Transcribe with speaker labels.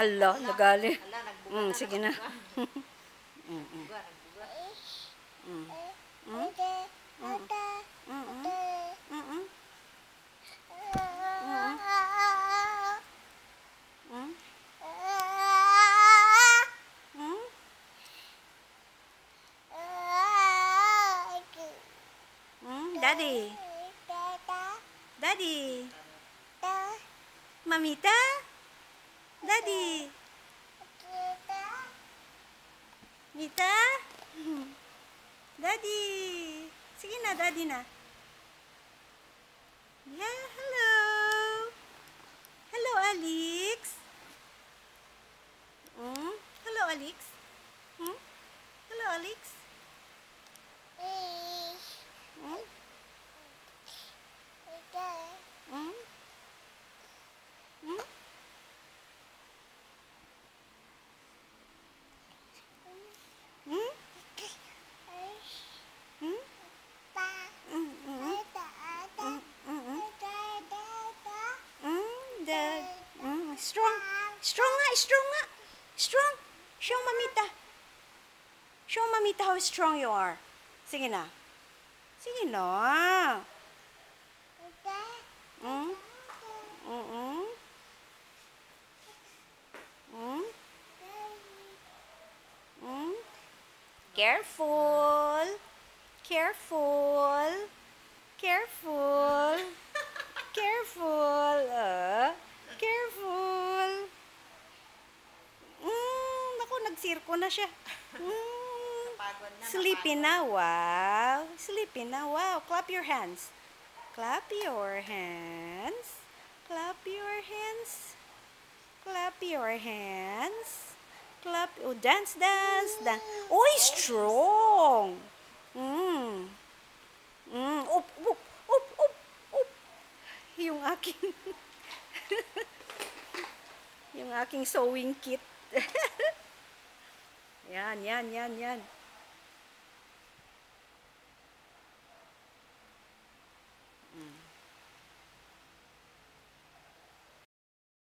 Speaker 1: Ala, nagali.
Speaker 2: Ala, nagbuga na.
Speaker 1: Sige na.
Speaker 2: Nagbuga, nagbuga.
Speaker 1: Mm. Mm. Mm. Mm. Mm. Daddy. Daddy. Mamita. Daddy. Mita. Daddy. Sige na, Daddy na. Yeah, hello. Hello, Alex. Hello, Alex. Hello, Alex. Strong. Strong nga, strong nga. Strong. Show Mamita. Show Mamita how strong you are. Sige na. Sige na. Mm. Mm. Mm. Mm. Careful. Careful. Careful. Careful. Careful. Naku, nagsirko na siya.
Speaker 2: Napagod na.
Speaker 1: Sleepy na, wow. Sleepy na, wow. Clap your hands. Clap your hands. Clap your hands. Clap your hands. Clap. Oh, dance, dance, dance. Oh, strong. Up, up, up, up, up. Yung aking yung aking sewing kit. Yan, yan, yan, yan.